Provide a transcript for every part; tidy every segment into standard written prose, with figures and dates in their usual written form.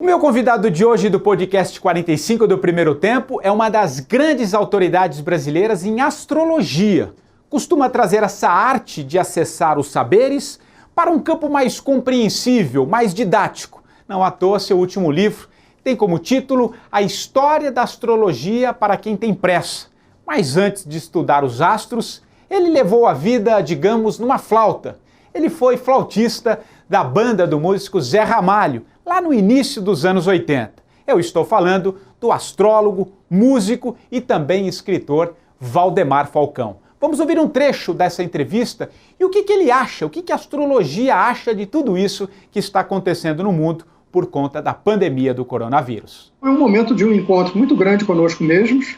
O meu convidado de hoje do podcast 45 do Primeiro Tempo é uma das grandes autoridades brasileiras em astrologia. Costuma trazer essa arte de acessar os saberes para um campo mais compreensível, mais didático. Não à toa, seu último livro tem como título A História da Astrologia para quem tem pressa. Mas antes de estudar os astros, ele levou a vida, digamos, numa flauta. Ele foi flautista da banda do músico Zé Ramalho, lá no início dos anos 80. Eu estou falando do astrólogo, músico e também escritor Valdemar Falcão. Vamos ouvir um trecho dessa entrevista e o que ele acha, o que a astrologia acha de tudo isso que está acontecendo no mundo por conta da pandemia do coronavírus. É um momento de um encontro muito grande conosco mesmos,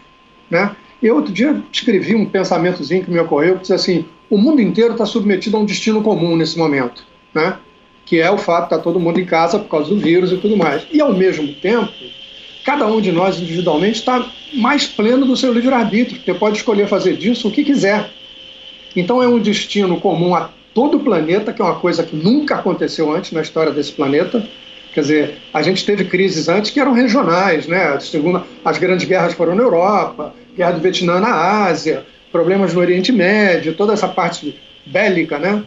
né? Eu outro dia escrevi um pensamentozinho que me ocorreu, que diz assim, o mundo inteiro está submetido a um destino comum nesse momento, né? Que é o fato de estar todo mundo em casa por causa do vírus e tudo mais. E, ao mesmo tempo, cada um de nós individualmente está mais pleno do seu livre-arbítrio, porque pode escolher fazer disso o que quiser. Então é um destino comum a todo o planeta, que é uma coisa que nunca aconteceu antes na história desse planeta. Quer dizer, a gente teve crises antes que eram regionais, né? As grandes guerras foram na Europa, guerra do Vietnã na Ásia, problemas no Oriente Médio, toda essa parte bélica, né?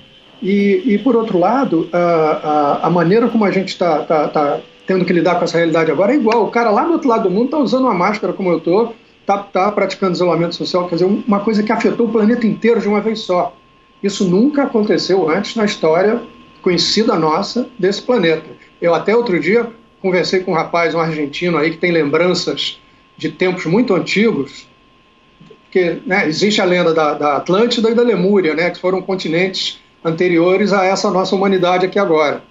E por outro lado, a maneira como a gente está tendo que lidar com essa realidade agora é igual. O cara lá do outro lado do mundo está usando uma máscara como eu estou, está praticando isolamento social, quer dizer, uma coisa que afetou o planeta inteiro de uma vez só. Isso nunca aconteceu antes na história conhecida nossa desse planeta. Eu até outro dia conversei com um rapaz, um argentino aí, que tem lembranças de tempos muito antigos, porque, né, existe a lenda da Atlântida e da Lemúria, né, que foram continentes anteriores a essa nossa humanidade aqui agora.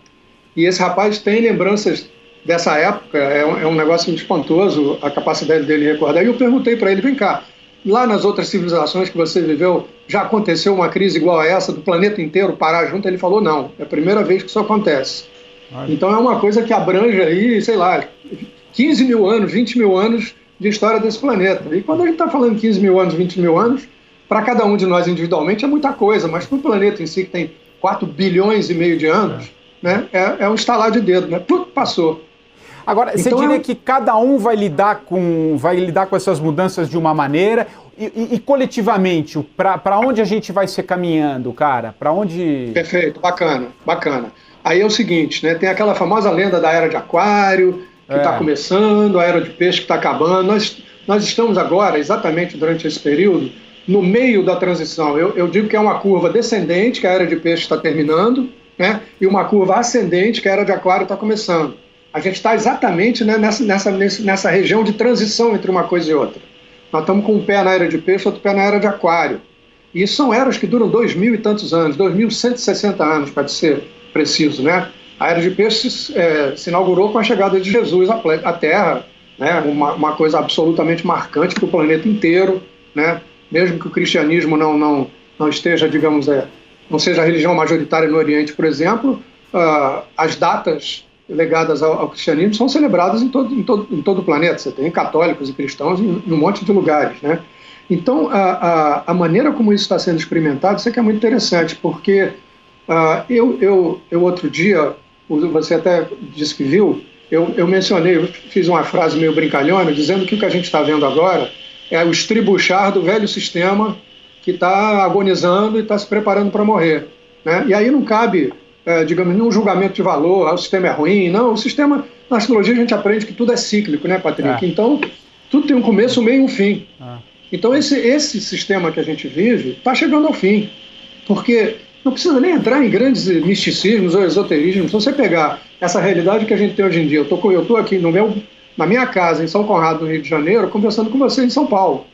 E esse rapaz tem lembranças dessa época, é um negócio muito espantoso a capacidade dele recordar. E eu perguntei para ele, vem cá, lá nas outras civilizações que você viveu, já aconteceu uma crise igual a essa, do planeta inteiro parar junto? Ele falou, não, é a primeira vez que isso acontece. Então é uma coisa que abrange aí, sei lá, 15 mil anos, 20 mil anos de história desse planeta. E quando a gente está falando 15 mil anos, 20 mil anos, para cada um de nós individualmente é muita coisa, mas para o planeta em si, que tem 4 bilhões e meio de anos, né, é um estalar de dedo, né? Tudo passou. Agora, então, você diria que cada um vai lidar com essas mudanças de uma maneira e coletivamente, para onde a gente vai se caminhando, cara? Para onde... Perfeito, bacana. Aí é o seguinte, né, tem aquela famosa lenda da Era de Aquário, que está começando, a Era de Peixe que está acabando. Nós estamos agora, exatamente durante esse período, no meio da transição. Eu digo que é uma curva descendente, que a Era de Peixe está terminando, né, e uma curva ascendente, que a Era de Aquário está começando. A gente está exatamente, né, nessa região de transição entre uma coisa e outra. Nós estamos com um pé na Era de Peixe, outro pé na Era de Aquário. E isso são eras que duram 2.000 e tantos anos, 2.160 anos, para ser preciso, né? A Era de Peixe se inaugurou com a chegada de Jesus à Terra, né, uma coisa absolutamente marcante para o planeta inteiro, né? Mesmo que o cristianismo não esteja, digamos, não seja a religião majoritária no Oriente, por exemplo, as datas ligadas ao cristianismo são celebradas em todo o planeta. Você tem católicos e cristãos em um monte de lugares, né? Então, a maneira como isso está sendo experimentado, isso aqui é muito interessante, porque eu outro dia, você até disse que viu, eu mencionei, eu fiz uma frase meio brincalhona, dizendo que o que a gente está vendo agora é o estribuchar do velho sistema que está agonizando e está se preparando para morrer, né? E aí não cabe, digamos, nenhum julgamento de valor, o sistema é ruim. Não, o sistema, na astrologia a gente aprende que tudo é cíclico, né, Patrick? Então, tudo tem um começo, um meio e um fim. Então, esse sistema que a gente vive está chegando ao fim, porque não precisa nem entrar em grandes misticismos ou esoterismos. Se você pegar essa realidade que a gente tem hoje em dia, eu estou aqui na minha casa, em São Conrado, no Rio de Janeiro, conversando com você em São Paulo,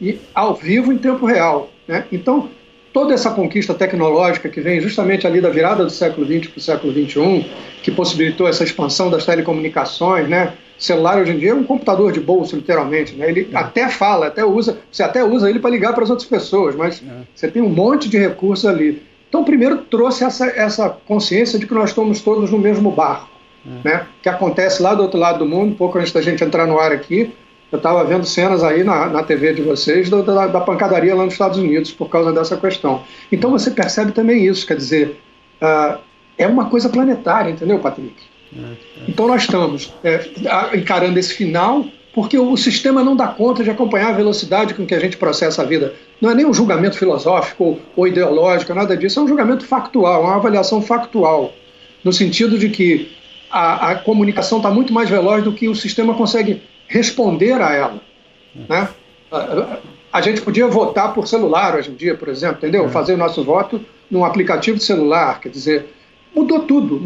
e ao vivo, em tempo real, né? Então, toda essa conquista tecnológica que vem justamente ali da virada do século XX para o século XXI, que possibilitou essa expansão das telecomunicações, né? O celular hoje em dia é um computador de bolso, literalmente, né? Ele até fala, você até usa ele para ligar para as outras pessoas, mas você tem um monte de recursos ali. Então, primeiro trouxe essa consciência de que nós estamos todos no mesmo barco, né? Que acontece lá do outro lado do mundo. Pouco antes da gente entrar no ar aqui, eu estava vendo cenas aí na TV de vocês da pancadaria lá nos Estados Unidos por causa dessa questão. Então você percebe também isso, quer dizer, é uma coisa planetária, entendeu, Patrick? Então nós estamos encarando esse final, porque o sistema não dá conta de acompanhar a velocidade com que a gente processa a vida. Não é nem um julgamento filosófico ou ideológico, nada disso, é um julgamento factual, uma avaliação factual, no sentido de que a comunicação está muito mais veloz do que o sistema consegue responder a ela, né? A gente podia votar por celular hoje em dia, por exemplo, entendeu? Fazer o nosso voto num aplicativo de celular, quer dizer, mudou tudo.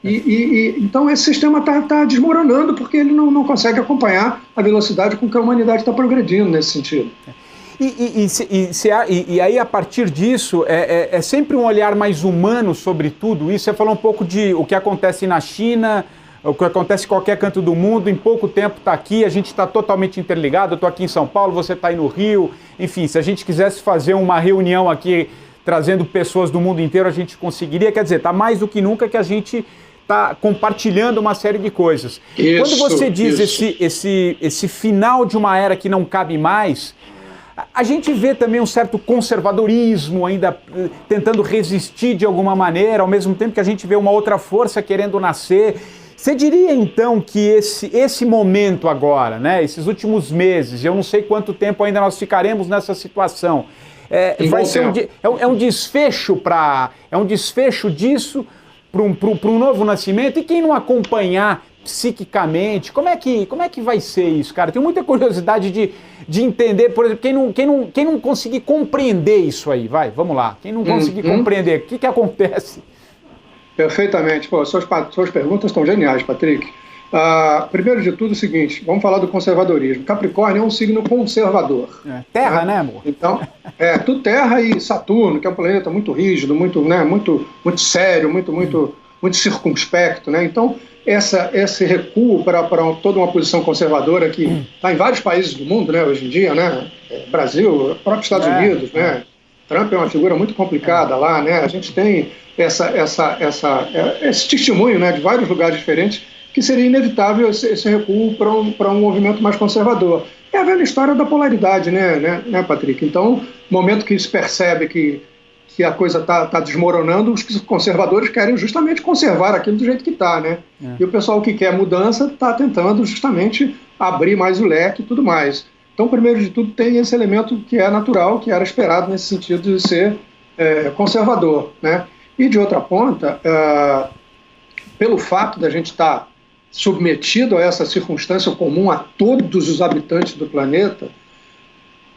Então esse sistema está desmoronando porque ele não consegue acompanhar a velocidade com que a humanidade está progredindo nesse sentido. E aí, a partir disso, é sempre um olhar mais humano sobre tudo isso. Você falou um pouco de o que acontece na China, o que acontece em qualquer canto do mundo, em pouco tempo está aqui, a gente está totalmente interligado. Eu estou aqui em São Paulo, você está aí no Rio. Enfim, se a gente quisesse fazer uma reunião aqui, trazendo pessoas do mundo inteiro, a gente conseguiria. Quer dizer, está mais do que nunca que a gente está compartilhando uma série de coisas. Quando você diz esse final de uma era que não cabe mais, a gente vê também um certo conservadorismo ainda tentando resistir de alguma maneira, ao mesmo tempo que a gente vê uma outra força querendo nascer. Você diria então que esse momento agora, né, esses últimos meses, eu não sei quanto tempo ainda nós ficaremos nessa situação, vai ser um desfecho disso para um novo nascimento? E quem não acompanhar psiquicamente, como é que vai ser isso, cara? Tenho muita curiosidade de entender, por exemplo, quem não conseguir compreender isso aí, vamos lá, quem não conseguir compreender, o que acontece? Perfeitamente. Pô, suas perguntas estão geniais, Patrick. Primeiro de tudo, o seguinte, vamos falar do conservadorismo. Capricórnio é um signo conservador. Terra, né, amor? Então, tudo Terra e Saturno, que é um planeta muito rígido, muito sério, muito circunspecto, né? Então, esse recuo para toda uma posição conservadora que está em vários países do mundo, né, hoje em dia, né? Brasil, próprio Estados Unidos, né? Trump é uma figura muito complicada lá, né? A gente tem esse testemunho, né, de vários lugares diferentes, que seria inevitável esse recuo para um movimento mais conservador. É a velha história da polaridade, né, Patrick? Então, no momento que se percebe que a coisa está desmoronando, os conservadores querem justamente conservar aquilo do jeito que está, né? E o pessoal que quer mudança está tentando justamente abrir mais o leque e tudo mais. Então, primeiro de tudo, tem esse elemento que é natural, que era esperado nesse sentido de ser conservador, né? E, de outra ponta, pelo fato da gente estar submetido a essa circunstância comum a todos os habitantes do planeta,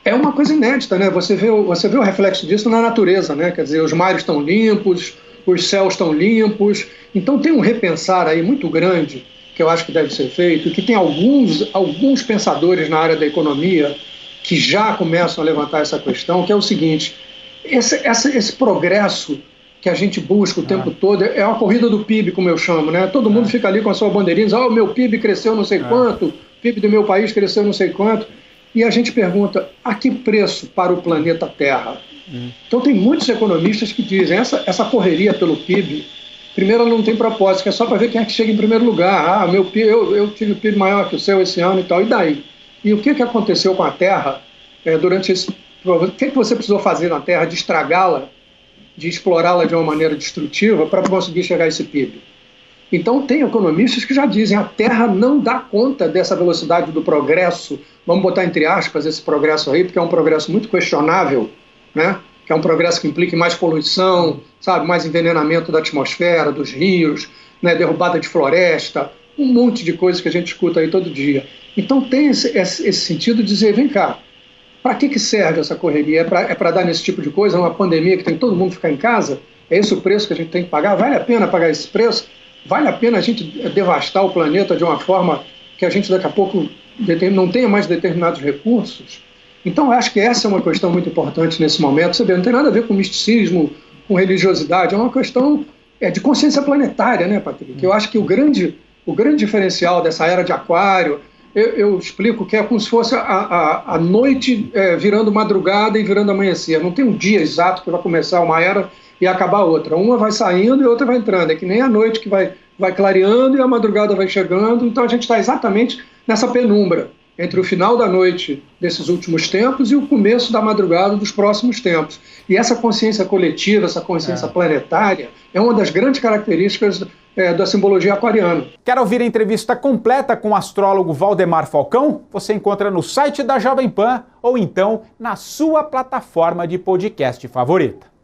é uma coisa inédita, né? Você vê o reflexo disso na natureza, né? Quer dizer, os mares estão limpos, os céus estão limpos. Então, tem um repensar aí muito grande que eu acho que deve ser feito, e que tem alguns pensadores na área da economia que já começam a levantar essa questão, que é o seguinte: esse progresso que a gente busca o tempo todo é uma corrida do PIB, como eu chamo, né? Todo mundo fica ali com a sua bandeirinha, o meu PIB cresceu não sei quanto, o PIB do meu país cresceu não sei quanto, e a gente pergunta, a que preço para o planeta Terra? Então tem muitos economistas que dizem, essa correria pelo PIB, primeiro ela não tem propósito, que é só para ver quem é que chega em primeiro lugar. Meu PIB, eu tive o PIB maior que o seu esse ano e tal, e daí? E o que aconteceu com a Terra durante esse... O que você precisou fazer na Terra de estragá-la, de explorá-la de uma maneira destrutiva para conseguir chegar a esse PIB? Então tem economistas que já dizem, a Terra não dá conta dessa velocidade do progresso, vamos botar entre aspas esse progresso aí, porque é um progresso muito questionável, né? Que é um progresso que implica mais poluição, sabe, mais envenenamento da atmosfera, dos rios, né, derrubada de floresta, um monte de coisas que a gente escuta aí todo dia. Então tem esse sentido de dizer, vem cá, para que serve essa correria? É para dar nesse tipo de coisa, uma pandemia que tem que todo mundo ficar em casa? É esse o preço que a gente tem que pagar? Vale a pena pagar esse preço? Vale a pena a gente devastar o planeta de uma forma que a gente daqui a pouco não tenha mais determinados recursos? Então, eu acho que essa é uma questão muito importante nesse momento. Você vê, não tem nada a ver com misticismo, com religiosidade, é uma questão de consciência planetária, né, Patrick? Eu acho que o grande diferencial dessa era de aquário, eu explico que é como se fosse a noite virando madrugada e virando amanhecer. Não tem um dia exato que vai começar uma era e acabar outra. Uma vai saindo e outra vai entrando. É que nem a noite que vai clareando e a madrugada vai chegando. Então, a gente está exatamente nessa penumbra entre o final da noite desses últimos tempos e o começo da madrugada dos próximos tempos. E essa consciência coletiva, essa consciência planetária, é uma das grandes características da simbologia aquariana. Quer ouvir a entrevista completa com o astrólogo Valdemar Falcão? Você encontra no site da Jovem Pan ou então na sua plataforma de podcast favorita.